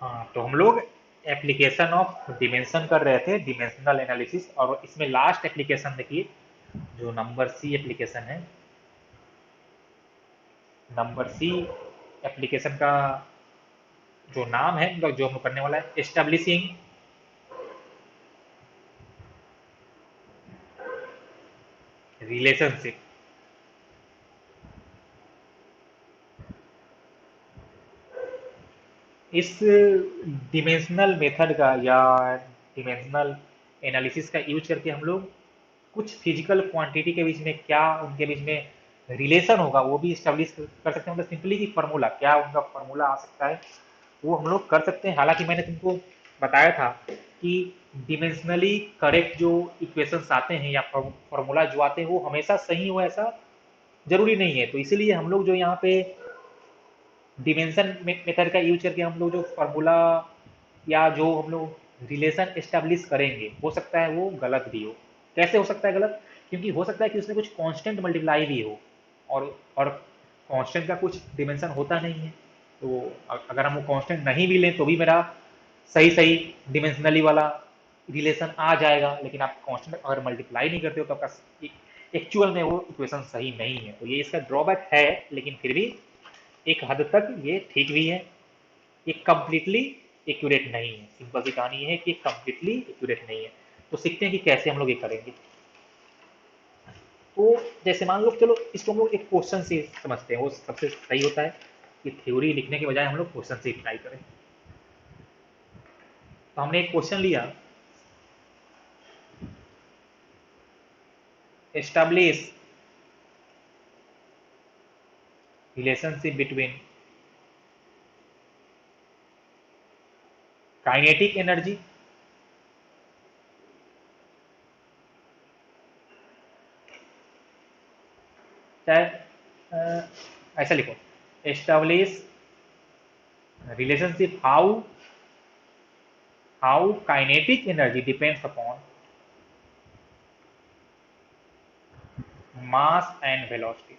हाँ, तो हम लोग एप्लीकेशन ऑफ डिमेंशन कर रहे थे, डिमेंशनल एनालिसिस। और इसमें लास्ट एप्लीकेशन देखिए, जो नंबर सी एप्लीकेशन है। नंबर सी एप्लीकेशन का जो नाम है, मतलब जो हम लोग करने वाला है, एस्टेब्लिशिंग रिलेशनशिप। इस डिमेंशनल मेथड का या डिमेंशनल एनालिसिस का यूज करके हम लोग कुछ फिजिकल क्वांटिटी के बीच में क्या उनके बीच में रिलेशन होगा वो भी स्टेब्लिश कर सकते हैं। मतलब सिंपली कि फार्मूला क्या उनका फार्मूला आ सकता है वो हम लोग कर सकते हैं। हालांकि मैंने तुमको बताया था कि डिमेंशनली करेक्ट जो इक्वेशंस आते हैं या फार्मूला जो आते हैं वो हमेशा सही हो ऐसा जरूरी नहीं है। तो इसीलिए हम लोग जो यहाँ पे डिमेंशन मेथड का यूज करके हम लोग जो फार्मूला या जो हम लोग रिलेशन एस्टेब्लिश करेंगे हो सकता है वो गलत भी हो। कैसे हो सकता है गलत? क्योंकि हो सकता है कि उसमें कुछ कांस्टेंट मल्टीप्लाई भी हो, और कांस्टेंट का कुछ डिमेंशन होता नहीं है। तो अगर हम वो कांस्टेंट नहीं भी लें तो भी मेरा सही सही डिमेंशनली वाला रिलेशन आ जाएगा। लेकिन आप कांस्टेंट अगर मल्टीप्लाई नहीं करते हो तो आपका एक्चुअल में वो इक्वेशन सही नहीं है। तो ये इसका ड्रॉबैक है, लेकिन फिर भी एक हद तक ये ठीक भी है। ये कंप्लीटली एक्यूरेट नहीं है। सिंपल सी कहानी ये है कि कंप्लीटली एक्यूरेट नहीं है। तो सीखते हैं कि कैसे हम लोग ये करेंगे। तो जैसे मान लो, चलो इसको हम लोग एक क्वेश्चन से समझते हैं, वो सबसे सही होता है कि थ्योरी लिखने के बजाय हम लोग क्वेश्चन से ट्राई करें। तो हमने एक क्वेश्चन लिया, establish relationship between kinetic energy, चाहे ऐसा लिखो, establish relationship how kinetic energy depends upon mass and velocity.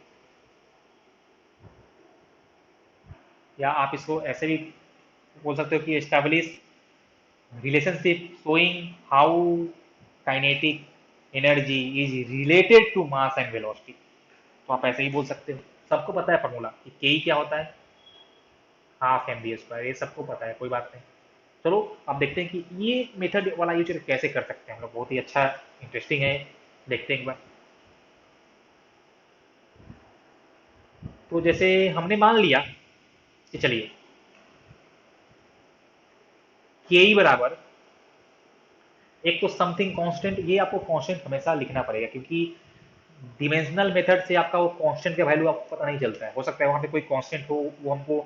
या आप इसको ऐसे भी बोल सकते हो कि establish relationship showing how kinetic energy is related to mass and velocity। तो आप ऐसे ही बोल सकते हो। सबको पता है फॉर्मूला कि के क्या होता है, हाफ एम बी स्क्वायर, ये सबको पता है, कोई बात नहीं। चलो अब देखते हैं कि ये मेथड वाला यूज कैसे कर सकते हैं हम लोग। बहुत ही अच्छा, इंटरेस्टिंग है, देखते हैं एक बार। तो जैसे हमने मान लिया कि चलिए के ई बराबर, एक तो समथिंग कांस्टेंट, ये आपको कांस्टेंट हमेशा लिखना पड़ेगा क्योंकि डिमेंशनल मेथड से आपका वो कांस्टेंट का वैल्यू आपको पता नहीं चलता है। हो सकता है वहाँ पे कोई कांस्टेंट हो वो हमको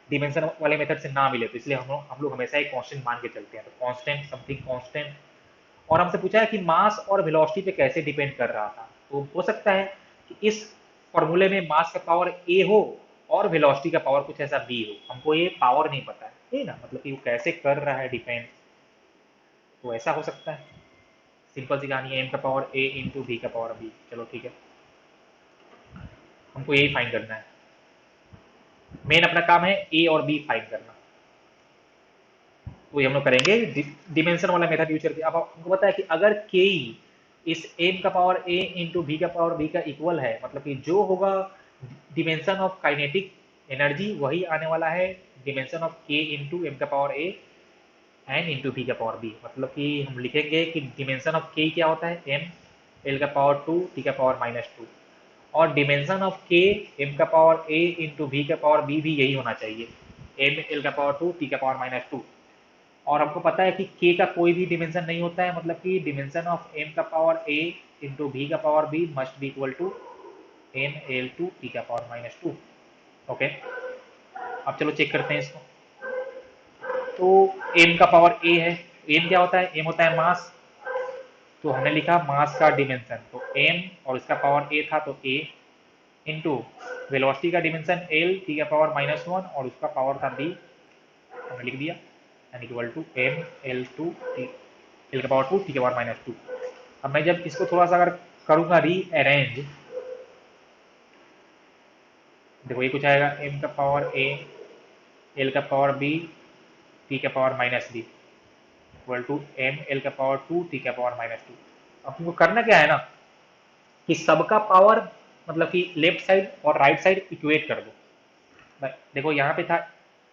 डिमेंशन वाले मेथड से ना मिले, तो इसलिए हम लोग हमेशा एक कांस्टेंट मान के चलते हैं। तो कांस्टेंट, समथिंग कांस्टेंट। और हमसे पूछा है कि मास और वेलोसिटी पे कैसे डिपेंड कर रहा था। तो हो सकता है कि इस फॉर्मूले में मास का पावर ए हो और वेलोसिटी का पावर कुछ ऐसा बी हो। हमको ये पावर नहीं पता है, ठीक है ना, मतलब कि वो कैसे कर रहा है डिपेंड। तो ऐसा हो सकता है। सिंपल सी कहानी है, एम का पावर ए इंटू बी का पावर बी। चलो ठीक है, हमको यही फाइंड करना है। मेन अपना काम है ए और बी फाइंड करना। तो ये हम लोग करेंगे डिमेंशन वाला मेथड यूज करके। अब हमको पता है कि अगर के इस एम का पावर ए इंटू बी का पावर बी का इक्वल है, मतलब कि जो होगा डिमेंशन ऑफ काइनेटिक एनर्जी वही आने वाला है डिमेंशन ऑफ के इंटू एम का power A N into B का पावर बी। मतलब कि हम लिखेंगे कि डिमेंशन ऑफ के क्या होता है, एम एल का पावर टू टी का पावर माइनस टू। और डिमेंशन ऑफ के एम का पावर ए इंटू बी का पावर बी भी यही होना चाहिए, एम एल का पावर टू टी का पावर माइनस टू। और हमको पता है कि के का कोई भी डिमेंशन नहीं होता है, मतलब कि डिमेंशन ऑफ एम का पावर ए इंटू बी का power B must be equal to M L two T का पावर माइनस टू। ओके, अब चलो चेक करते हैं इसको। तो एम का पावर ए है, एम क्या होता है, एम होता है मास। तो हमने लिखा मास का डिमेंशन, तो एम और इसका पावर ए था तो ए इंटू वेलोसिटी का डिमेंशन एल टी का पावर माइनस वन और उसका पावर था बी, हमने लिख दिया, N equal to M L two T, L का पावर टू टी का पावर माइनस टू। अब मैं जब इसको थोड़ा सा अगर करूंगा री अरेंज, देखो ये कुछ आएगा, एम का पावर ए एल का पावर बी टी का power minus B equal to M L का पावर 2 टी का पावर माइनस 2। अब तुमको करना क्या है ना कि सबका पावर मतलब कि लेफ्ट साइड और राइट साइड इक्वेट कर दो। देखो यहाँ पे था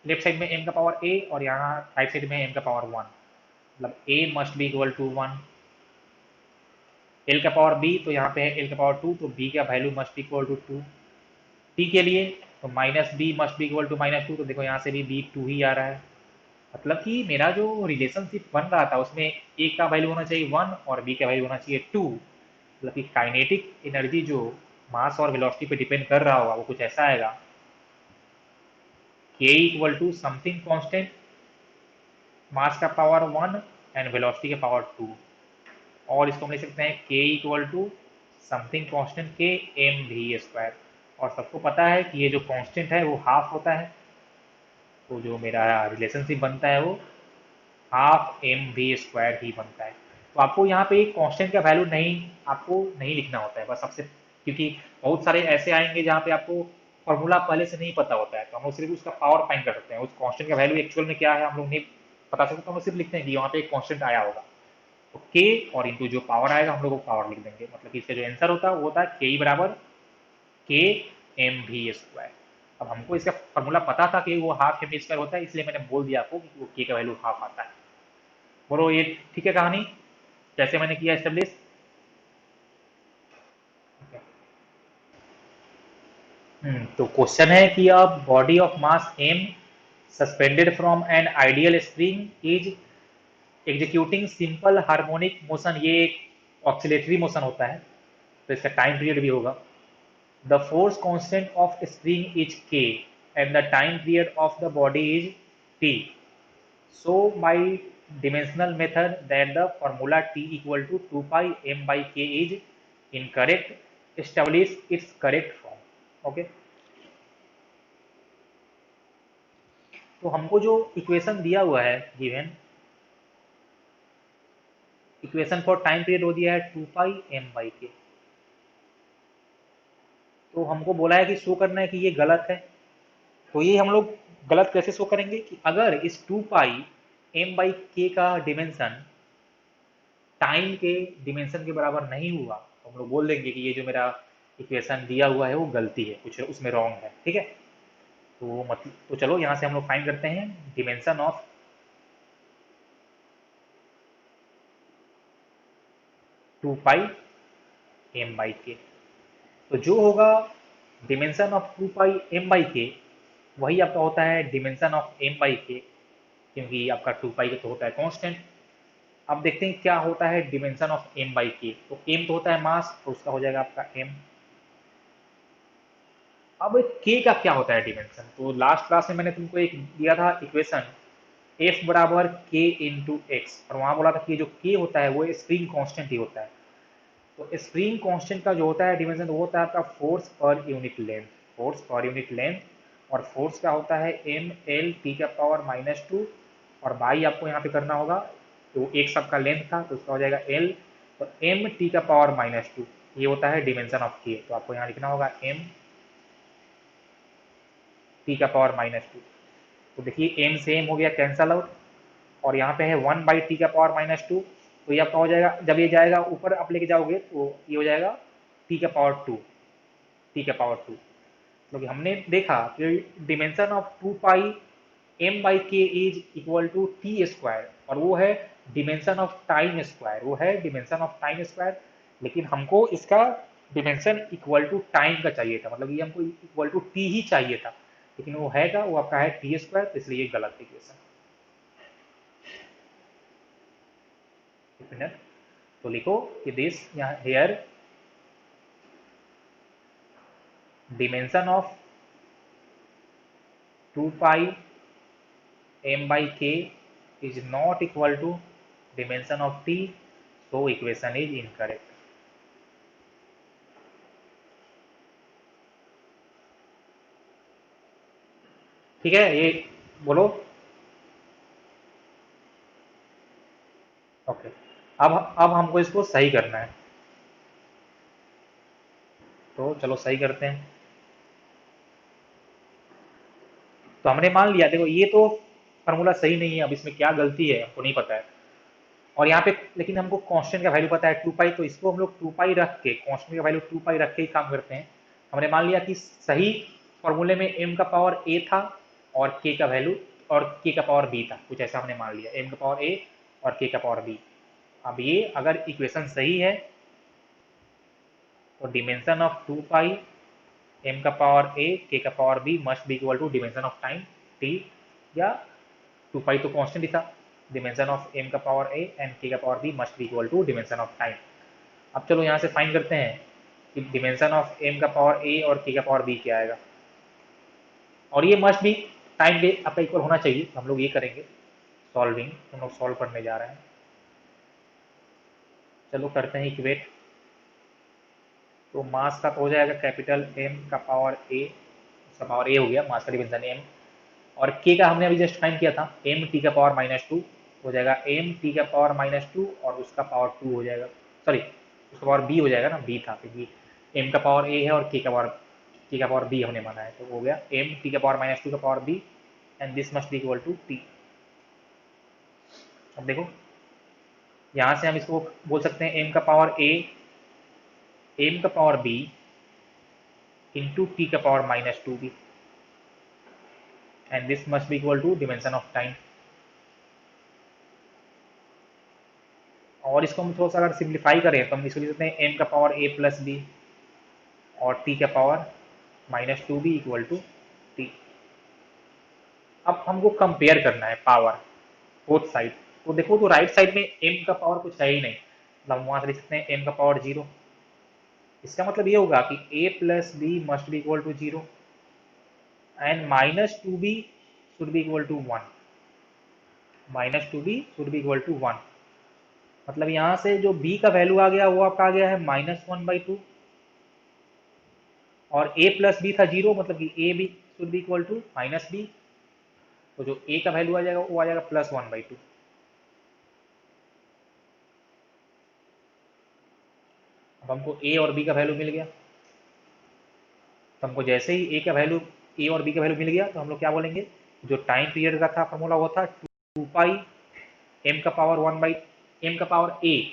लेफ्ट साइड में m का पावर a और यहाँ राइट साइड में m का पावर 1, मतलब a must be equal to 1। l का पावर b तो यहाँ पे है l का पावर 2 तो b का value must be equal to 2। t के लिए तो minus B must be equal to minus 2, तो देखो यहाँ से भी b 2 ही आ रहा है। मतलब कि मेरा जो रिलेशनशिप बन रहा था उसमें a का वैल्यू होना चाहिए 1 और b का वैल्यू होना चाहिए 2। मतलब कि काइनेटिक एनर्जी जो मास और वेलोसिटी पे डिपेंड कर रहा होगा वो कुछ ऐसा आएगा, k equal to something constant mass का पावर 1 एंड वेलोसिटी का पावर 2। और इसको हम लिख सकते हैं k equal to something constant के एम वी स्क्वायर। और सबको पता है कि ये जो कांस्टेंट है वो हाफ होता है, तो जो मेरा रिलेशनशिप बनता है वो हाफ एम वी स्क्वायर ही बनता है। तो आपको यहाँ पे कांस्टेंट का वैल्यू नहीं आपको नहीं लिखना होता है बस सबसे, क्योंकि बहुत सारे ऐसे आएंगे जहाँ पे आपको फॉर्मूला पहले से नहीं पता होता है, तो हम लोग सिर्फ उसका पावर फाइंड कर सकते हैं। उस कांस्टेंट का वैल्यू एक्चुअल में क्या है हम लोग नहीं पता सकते, तो हम लोग सिर्फ लिखते हैं कि वहाँ पे एक कांस्टेंट आया होगा, तो के और इंटू जो पावर आएगा हम लोग वो पावर लिख देंगे। मतलब कि इसका जो आंसर होता है वो होता है के बराबर के एम वी स्क्वायर। अब हमको इसका फॉर्मूला पता था कि वो हाफ एम वी स्क्वायर होता है, इसलिए मैंने बोल दिया आपको कि वो के का वैल्यू हाफ आता है। बोलो ये ठीक है कहानी, जैसे मैंने किया एस्टेब्लिश। तो क्वेश्चन है कि a body of mass M suspended from an ideal spring is executing simple harmonic motion, ये एक ऑक्सीलेटरी मोशन होता है तो इसका टाइम पीरियड भी होगा। The force constant of spring is K and the time period of the body is T. So by dimensional method that the formula t equal to 2 pi m by k is incorrect, establish its correct form। Okay, तो हमको जो equation दिया हुआ है given equation for time period हो दिया है 2 pi M by K. तो हमको बोला है कि शो करना है कि ये गलत है। तो ये हम लोग गलत कैसे शो करेंगे कि अगर इस 2 पाई एम बाई के का डिमेंशन टाइम के डिमेंशन के बराबर नहीं हुआ तो हम लोग बोल देंगे कि ये जो मेरा इक्वेशन दिया हुआ है वो गलती है, कुछ उसमें रॉन्ग है। ठीक है, तो मतलब तो चलो यहाँ से हम लोग फाइंड करते हैं dimension of 2 pi M by K. तो जो होगा dimension of 2 pi M by K वही आपका होता है डिमेंशन ऑफ एम बाई के, क्योंकि आपका 2 पाई तो होता है कांस्टेंट। अब देखते हैं क्या होता है dimension of M by K. तो एम तो होता है मास, तो उसका हो जाएगा आपका एम। अब के का क्या होता है डिमेंशन, तो लास्ट क्लास में मैंने तुमको एक दिया था इक्वेशन एफ बराबर के इंटू एक्स, और वहां बोला था कि जो के होता है वो स्प्रिंग कांस्टेंट ही होता है। तो स्प्रिंग कांस्टेंट का जो होता है डिमेंशन वो होता है आपका force per unit length, force per unit length. और फोर्स का होता है एम एल टी का पावर माइनस 2, और बाई आपको यहाँ पे करना होगा, तो एक सबका लेंथ था तो उसका हो जाएगा एल, तो एम टी का पावर माइनस 2, ये होता है डिमेंशन ऑफ के। तो आपको यहाँ लिखना होगा एम टी का पावर माइनस 2। तो देखिए एम से एम हो गया कैंसल आउट, और यहाँ पे है 1 बाई टी का पावर माइनस 2, तो ये आपका हो जाएगा, जब ये जाएगा ऊपर आप लेके जाओगे तो ये हो जाएगा टी का पावर 2, टी का पावर 2। क्योंकि हमने देखा कि dimension of 2 pi M by K is equal to T square, और वो है डिमेंशन ऑफ टाइम स्क्वायर, वो है डिमेंशन ऑफ टाइम स्क्वायर। लेकिन हमको इसका डिमेंशन इक्वल टू टाइम का चाहिए था, मतलब ये हमको इक्वल टू टी ही चाहिए था, लेकिन वो हैगा वो आपका है टी स्क्वायर, तो इसलिए ये गलत इक्वेशन। एक मिनट, तो लिखो कि दिस यहाँ hair dimension of 2 pi m by k is not equal to dimension of t, so equation is incorrect। ठीक है, ये बोलो। ओके, अब हमको इसको सही करना है, तो चलो सही करते हैं। तो हमने मान लिया, देखो ये तो फार्मूला सही नहीं है, अब इसमें क्या गलती है हमको नहीं पता है। और यहाँ पे लेकिन हमको कांस्टेंट का वैल्यू पता है 2 पाई, तो इसको हम लोग 2 पाई रख के, कांस्टेंट का वैल्यू 2 पाई रख के ही काम करते हैं। हमने मान लिया कि सही फॉर्मूले में m का पावर a था और k का वैल्यू और k का पावर b था, कुछ ऐसा हमने मान लिया, m का पावर a और k का पावर b। अब ये अगर इक्वेशन सही है तो डिमेंशन ऑफ 2 पाई m का पावर a k का power b must be equal to dimension of time t, या 2 पाई तो कांस्टेंट ही था, डिमेंशन ऑफ m का पावर a एंड k का power b must be equal to dimension of time. अब चलो यहाँ से फाइंड करते हैं कि डिमेंशन ऑफ m का पावर a और k का पावर b क्या आएगा, और ये मस्ट भी टाइम भी आपका इक्वल होना चाहिए, तो हम लोग ये करेंगे सॉल्विंग, हम लोग सॉल्व करने जा रहे हैं। चलो करते हैं इक्वेट। तो मास का तो हो जाएगा कैपिटल M का पावर a, उसका पावर a हो गया, मास का डिमेंशन m, और k का हमने अभी जस्ट फाइंड किया था, m t का पावर -2 हो जाएगा, m t का पावर -2 और उसका पावर 2 हो जाएगा, सॉरी उसका पावर b हो जाएगा ना, b था क्योंकि m का पावर a है और k का पावर b हमने माना है, तो हो गया m t का पावर -2 का power b and this must be equal to t। अब देखो यहाँ से हम इसको बोल सकते हैं m का पावर a, m का पावर b इंटू t का power -2b and this must be equal to dimension of time. और इसको हम थोड़ा सा अगर सिंप्लीफाई करें तो हम इसको लिख सकते हैं m का पावर a प्लस b और t का power -2b equal to t। अब हमको कंपेयर करना है पावर बोथ साइड, तो देखो तो राइट साइड में m का पावर कुछ है ही नहीं, मतलब हम वहां से लिख सकते हैं m का पावर 0। इसका मतलब ये होगा कि a plus B must be equal to 0 and -2b should be equal to 1, -2b should be equal to 1। मतलब यहाँ से जो b का वैल्यू आ गया वो आपका आ गया है -1/2, और a प्लस बी था 0, मतलब कि a भी should be equal to -b, तो जो a का वैल्यू आ जाएगा वो आ जाएगा +1/2। अब हमको a और b का वैल्यू मिल गया, तो हमको जैसे ही a का वैल्यू, a और b का वैल्यू मिल गया, तो हम लोग क्या बोलेंगे, जो टाइम पीरियड का था फॉर्मूला वो था 2 पाई m का पावर 1/m का पावर a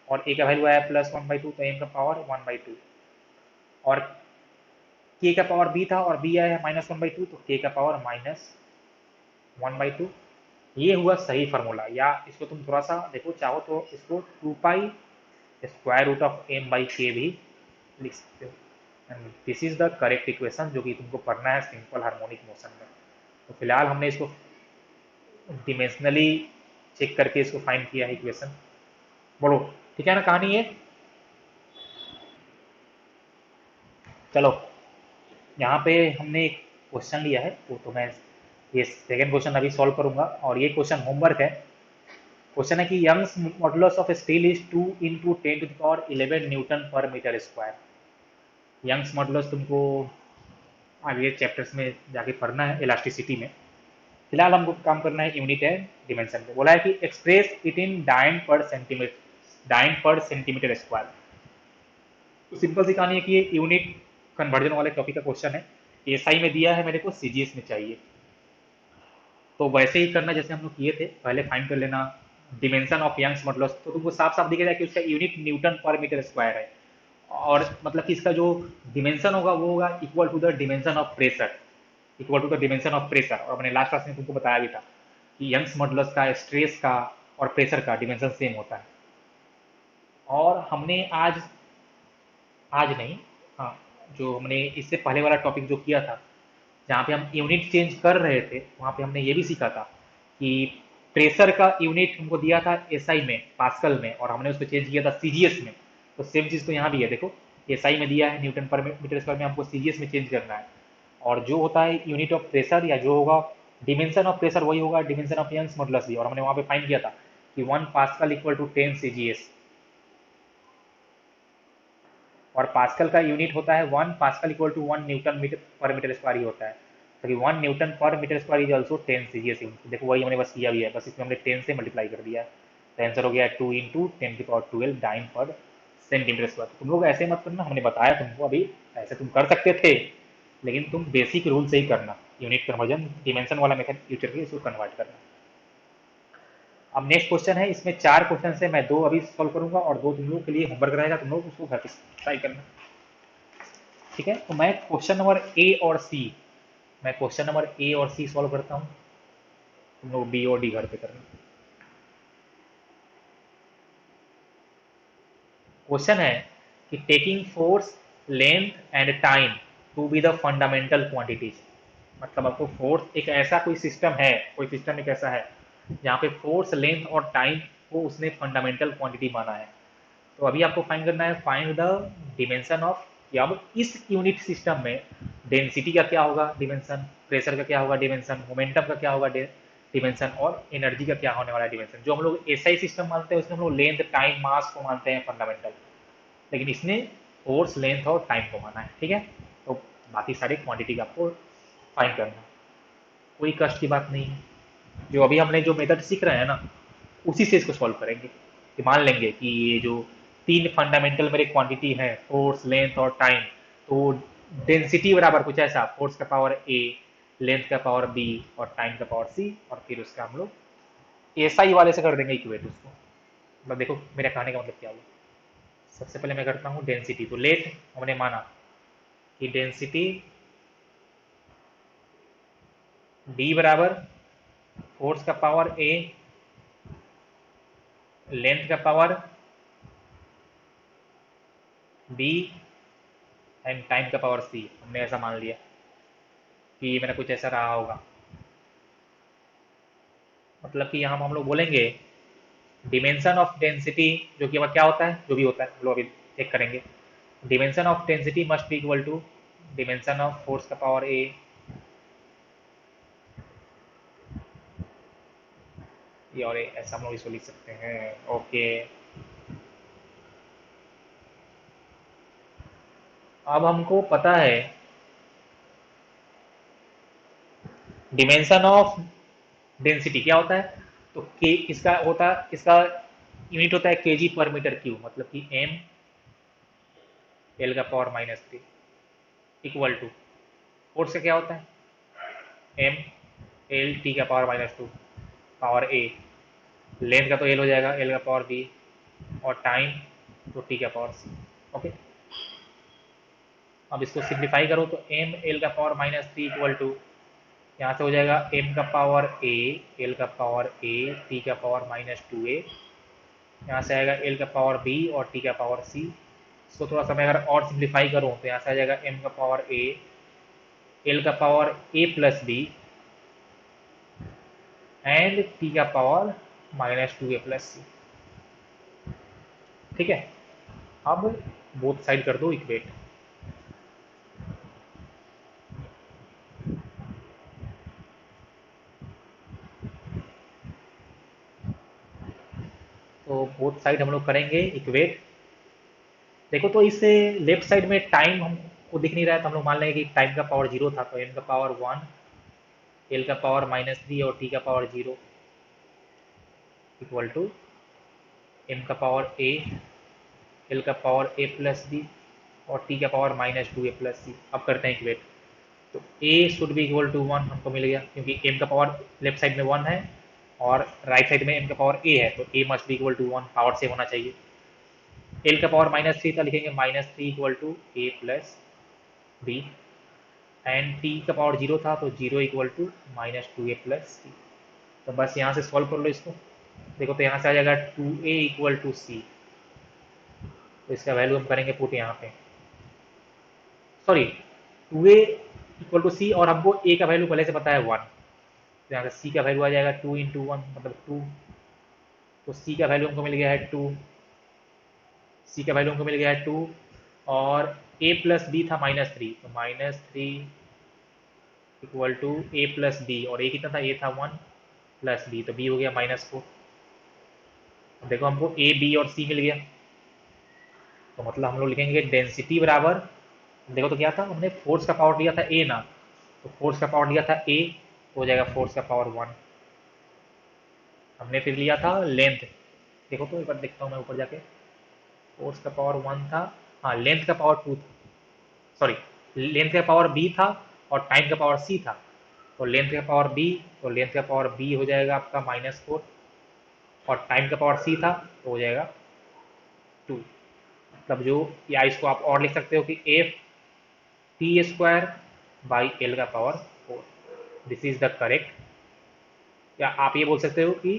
और a का वैल्यू आया +1/2, तो m का पावर 1/2, और k का पावर b था और b आया है -1/2, तो k का पावर -1/2। ये हुआ सही फार्मूला, या इसको तुम थोड़ा सा देखो चाहो तो इसको 2 pi square root of m by k भी लिख सकते हो, and this is the correct equation जो कि तुमको पढ़ना है सिंपल हार्मोनिक मोशन में। तो फिलहाल हमने इसको डिमेंशनली चेक करके इसको फाइंड किया है इक्वेशन। बोलो ठीक है ना कहानी ये। चलो यहाँ पे हमने एक क्वेश्चन लिया है, वो तो मैं ये सेकंड क्वेश्चन अभी सॉल्व करूंगा, और ये क्वेश्चन होमवर्क है। क्वेश्चन है कि Young's modulus of steel is 2 into 10⁻11 newton per metre square. Young's modulus तुमको आगे चैप्टर्स में जाके पढ़ना है इलास्टिसिटी में, फिलहाल हमको काम करना है यूनिट है डिमेंशन पे। बोला है कि एक्सप्रेस इट इन डाइन पर सेंटीमीटर स्क्वायर। तो सिंपल सी कहानी है कि ये यूनिट कन्वर्जन वाले टॉपिक का क्वेश्चन है, एसआई में दिया है मेरे को, सीजीएस में चाहिए, तो वैसे ही करना जैसे हम लोग किए थे, पहले फाइंड कर लेना डिमेंशन ऑफ यंग्स मॉडुलस, तो तुमको साफ साफ दिखेगा कि उसका unit Newton per metre square है, और मतलब कि इसका जो डिमेंशन होगा वो होगा equal to the dimension of pressure, equal to the dimension of pressure. और मैंने लास्ट क्लास में तुमको बताया भी था कि यंग्स मॉडुलस का स्ट्रेस का और प्रेशर का डिमेंशन सेम होता है। और हमने आज नहीं, हाँ, जो हमने इससे पहले वाला टॉपिक जो किया था जहाँ पे हम यूनिट चेंज कर रहे थे, वहाँ पे हमने ये भी सीखा था कि प्रेशर का यूनिट हमको दिया था एसआई में, पास्कल में, और हमने उसको चेंज किया था सीजीएस में। तो सेम चीज़ तो यहाँ भी है, देखो एसआई में दिया है न्यूटन पर मीटर स्क्वायर में, हमको सीजीएस में चेंज करना है, और जो होता है यूनिट ऑफ प्रेशर या जो होगा डिमेंशन ऑफ प्रेशर वही होगा डिमेंशन ऑफ यंग्स मॉडुलस भी। और हमने वहाँ पे फाइंड किया था कि 1 पास्कल इक्वल टू 10 सीजीएस, और पास्कल का यूनिट होता है 1 pascal equal to 1 newton metre per metre square ही होता है, तो 1 newton per metre square is also 10 CGS unit. देखो वही हमने बस किया भी है, बस इसमें हमने 10 से मल्टीप्लाई कर दिया है, तो आंसर हो गया 2 इंटू 10⁻12 डाइन पर सेंटीमीटर स्क्वायर। तुम लोग ऐसे मत करना, हमने बताया तुमको अभी, ऐसे तुम कर सकते थे लेकिन तुम बेसिक रूल से ही करना, यूनिट कन्वर्जन डिमेंशन वाला मेथड यूज करके इसको कन्वर्ट करना। अब नेक्स्ट क्वेश्चन है, इसमें 4 क्वेश्चन से मैं 2 अभी सॉल्व करूंगा और 2 तुम लोग के लिए होमवर्क रहेगा, तुम लोग उसको घर पे ट्राई करना। ठीक है, तो मैं क्वेश्चन नंबर ए और सी, मैं क्वेश्चन नंबर ए और सी सॉल्व करता हूँ, तुम लोग बी और डी घर पे करना। क्वेश्चन है कि taking force, length and time to be the fundamental quantities, मतलब आपको फोर्स एक ऐसा कोई सिस्टम है, कोई सिस्टम एक ऐसा है जहाँ पे फोर्स, लेंथ और टाइम को उसने फंडामेंटल क्वांटिटी माना है। तो अभी आपको फाइंड करना है, फाइंड द डिमेंशन ऑफ, कि अब इस यूनिट सिस्टम में डेंसिटी का क्या होगा डिमेंशन, प्रेशर का क्या होगा डिमेंशन, मोमेंटम का क्या होगा डिमेंशन, और एनर्जी का क्या होने वाला है डिमेंशन। जो हम लोग एसआई सिस्टम मानते हैं उसमें हम लोग लेंथ, टाइम, मास को मानते हैं फंडामेंटल, लेकिन इसने फोर्स, लेंथ और टाइम को माना है। ठीक है, तो बाकी सारी क्वांटिटी का आपको फाइंड करना है, कोई कष्ट की बात नहीं है। जो अभी हमने जो मेथड सीख रहे हैं ना, उसी से इसको सॉल्व करेंगे। कि मान लेंगे कि ये जो 3 फंडामेंटल मेरे क्वांटिटी है, फोर्स, लेंथ और टाइम, तो डेंसिटी बराबर कुछ ऐसा, फोर्स का पावर ए, लेंथ का पावर बी और टाइम का पावर सी, और फिर उसका हम लोग एसआई वाले से कर देंगे इक्वेट उसको। मतलब देखो मेरा कहने का मतलब क्या हुआ। सबसे पहले मैं करता हूँ डेंसिटी, तो लेट हमने माना कि डेंसिटी डी बराबर फोर्स का पावर ए, लेंथ का पावर बी एंड टाइम का पावर सी, हमने ऐसा मान लिया कि ये मेरा कुछ ऐसा रहा होगा। मतलब कि यहाँ हम लोग बोलेंगे डिमेंशन ऑफ डेंसिटी, जो कि अब क्या होता है, जो भी होता है हम लोग अभी चेक करेंगे। Dimension of density must be equal to dimension of force का पावर ए, ये और ऐसा हम लोग इसको लिख सकते हैं। ओके, अब हमको पता है डिमेंशन ऑफ डेंसिटी क्या होता है, तो के इसका होता है, इसका यूनिट होता है केजी पर मीटर क्यूब, मतलब कि एम एल का पावर -3 इक्वल टू फोर्स का क्या होता है, एम एल टी का पावर -2 पावर ए, लेंथ का तो एल हो जाएगा, एल का पावर बी, और टाइम तो टी का पावर सी। ओके, अब इसको सिंप्लीफाई करो तो एम एल का पावर -3 इक्वल टू, यहाँ से हो जाएगा एम का पावर ए, एल का पावर ए, टी का पावर -2a, यहाँ से आएगा एल का पावर बी और टी का पावर सी। इसको थोड़ा सा मैं अगर और सिंप्लीफाई करूँ तो यहाँ से आ जाएगा एम का पावर ए, एल का power A plus B and T का पावर -2a प्लस सी। ठीक है, अब बोथ साइड कर दो इक्वेट। तो बोथ साइड हम लोग करेंगे इक्वेट। देखो तो इससे लेफ्ट साइड में टाइम हमको दिख नहीं रहा है, तो हम लोग मान लेंगे कि टाइम का पावर 0 था, तो एम का पावर 1, एल का पावर -3 और टी का पावर 0 इक्वल टू एम का पावर ए, एल का पावर ए प्लस बी और टी का पावर -2a प्लस सी। अब करते हैं इक्वेट, तो ए शुड बी इक्वल टू 1 हमको मिल गया, क्योंकि एम का पावर लेफ्ट साइड में 1 है और राइट साइड में एम का पावर ए है, तो A must be equal to 1, power same होना चाहिए। एल का पावर -3 था, लिखेंगे -3 equal to A plus B, and T का पावर 0 था तो 0 इक्वल टू -2a प्लस सी। तो बस यहाँ से सॉल्व कर लो इसको। देखो तो यहाँ से आ जाएगा 2a इक्वल टू सी, तो इसका वैल्यू हम करेंगे पुट यहाँ पे, सॉरी 2a इक्वल टू सी, और हमको a का वैल्यू पहले से पता है 1, तो यहाँ से c का वैल्यू आ जाएगा 2 इंटू 1 मतलब 2, तो c का वैल्यू हमको मिल गया है 2, c का वैल्यू हमको मिल गया है 2, और a प्लस बी था -3, तो -3 equal to A plus B, और ए कितना था, ए था 1 प्लस बी, तो बी हो गया -4। अब देखो हमको ए बी और सी मिल गया, तो मतलब हम लोग लिखेंगे डेंसिटी बराबर, देखो तो क्या था, हमने फोर्स का पावर लिया था ए ना, तो फोर्स का पावर लिया था ए, तो हो जाएगा फोर्स का पावर 1। हमने फिर लिया था लेंथ, देखो तो एक बार देखता हूँ मैं ऊपर जाके, फोर्स का पावर 1 था, हाँ लेंथ का पावर 2 था, सॉरी लेंथ का पावर बी था और टाइम का पावर सी था, तो लेंथ का पावर बी, तो लेंथ का पावर बी हो जाएगा आपका -4, और टाइम का पावर सी था तो हो जाएगा 2। मतलब जो, या इसको आप और लिख सकते हो कि F T square by L का power 4, this is the correct. या आप ये बोल सकते हो कि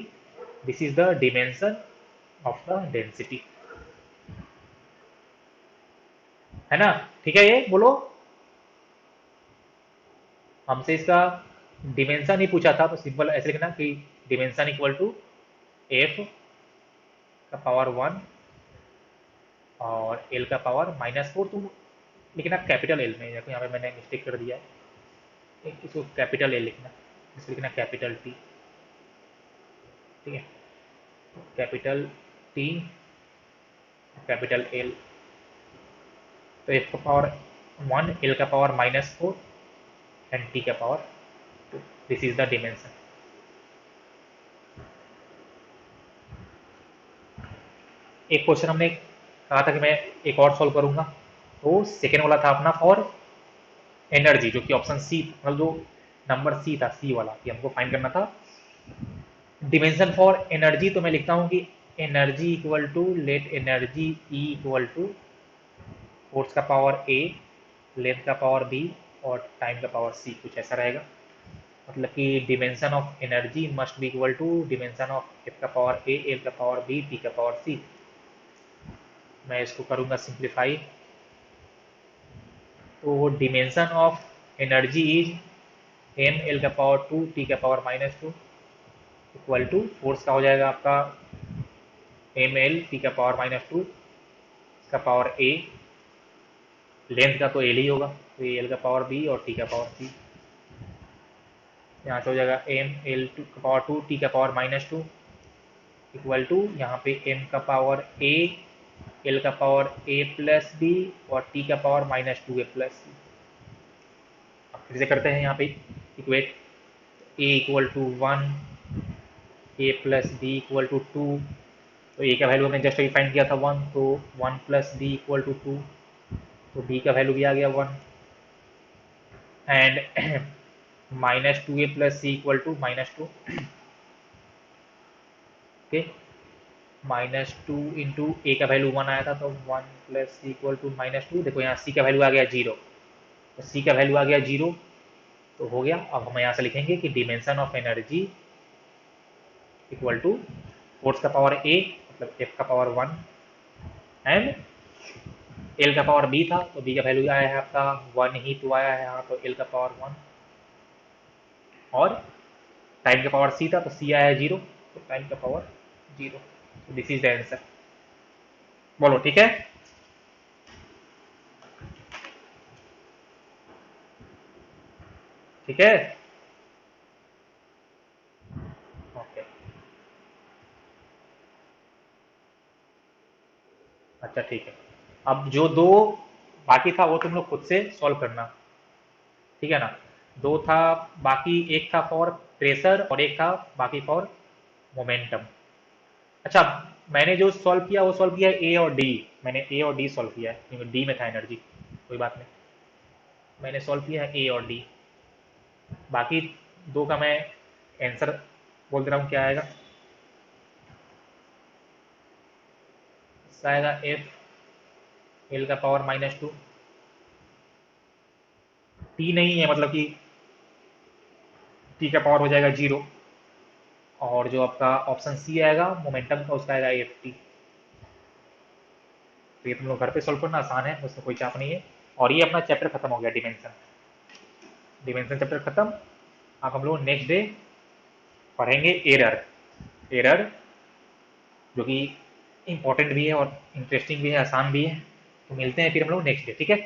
this is the dimension of the density, है ना? ठीक है, ये बोलो। हमसे इसका डिमेंशन ही पूछा था, तो सिंपल ऐसे लिखना कि डिमेंशन इक्वल टू एफ का पावर 1 और एल का पावर -4। तुम लिखना कैपिटल एल में, देखो यहाँ पे मैंने मिस्टेक कर दिया है, इसको कैपिटल एल लिखना, इसको लिखना कैपिटल टी। ठीक है, कैपिटल टी, कैपिटल एल। तो एफ का पावर 1, एल का पावर -4 एंड टी का power 2, this is the dimension. एक क्वेश्चन हमने कहा था कि मैं एक और सॉल्व करूंगा, तो सेकेंड वाला था अपना फॉर एनर्जी, जो कि ऑप्शन सी, मतलब जो नंबर सी था, सी वाला, कि हमको फाइंड करना था डिमेंशन फॉर एनर्जी। तो मैं लिखता हूँ कि energy equal to, let energy E equal to force का पावर ए, लेंथ का पावर बी और टाइम का पावर सी, कुछ ऐसा रहेगा। मतलब कि dimension of energy must be equal to dimension of F का पावर ए, एल का पावर बी, टी का पावर सी। मैं इसको करूंगा सिंप्लीफाई, तो dimension of energy is M L का पावर 2, टी का पावर -2 इक्वल टू फोर्स का हो जाएगा आपका एम एल टी का पावर -2 का पावर ए, लेंथ का तो एल ही होगा, तो ये एल का पावर बी और टी का पावर सी। यहाँ से हो जाएगा एम एल टू का पावर 2, टी का पावर -2 इक्वल टू यहाँ पे एम का पावर ए, एल का पावर ए प्लस बी और टी का पावर -2 ए प्लस सी। अब फिर से करते हैं यहाँ पे equate, A equal to 1, A plus B equal to 2। तो ए का वैल्यू हमने जस्ट अभी फाइंड किया था 1, तो 1 प्लस बी इक्वल टू 2, तो बी का वैल्यू भी आ गया 1, and -2a plus C equal to -2। Okay, -2 into A का वैल्यू 1 आया था, तो 1 प्लस सी इक्वल टू -2। देखो यहाँ सी का वैल्यू आ गया 0, तो सी का वैल्यू आ गया 0, तो हो गया। अब हम यहाँ से लिखेंगे कि dimension of energy equal to force का पावर ए, मतलब एफ का पावर 1 एंड एल का पावर बी था, तो बी का वैल्यू आया है आपका 1 ही तो आया है यहाँ, तो एल का पावर 1, और टाइम का पावर सी था तो सी आया है 0, तो टाइम का power 0। This is the answer. बोलो ठीक है। ठीक है, ओके। अच्छा ठीक है, अब जो दो बाकी था वो तुम लोग खुद से सॉल्व करना, ठीक है ना? दो था बाकी, एक था फॉर प्रेशर और एक था बाकी फॉर मोमेंटम। अच्छा, मैंने जो सॉल्व किया वो सॉल्व किया ए और डी, मैंने ए और डी सॉल्व किया है क्योंकि डी में था एनर्जी। कोई बात नहीं, मैंने सॉल्व किया है ए और डी। बाकी दो का मैं आंसर बोल दे रहा हूँ क्या आएगा। इसका आएगा एफ एल का पावर -2, टी नहीं है, मतलब कि टी का पावर हो जाएगा 0, और जो आपका ऑप्शन सी आएगा मोमेंटम का, उसका आएगा एफ टी। तो ये तुम लोग घर पे सॉल्व करना, आसान है, उसमें कोई चाप नहीं है। और ये अपना चैप्टर खत्म हो गया, डिमेंशन, डिमेंशन चैप्टर खत्म। अब हम लोग नेक्स्ट डे पढ़ेंगे एरर, एरर जो कि इम्पोर्टेंट भी है और इंटरेस्टिंग भी है, आसान भी है। तो मिलते हैं फिर हम लोग नेक्स्ट डे, ठीक है।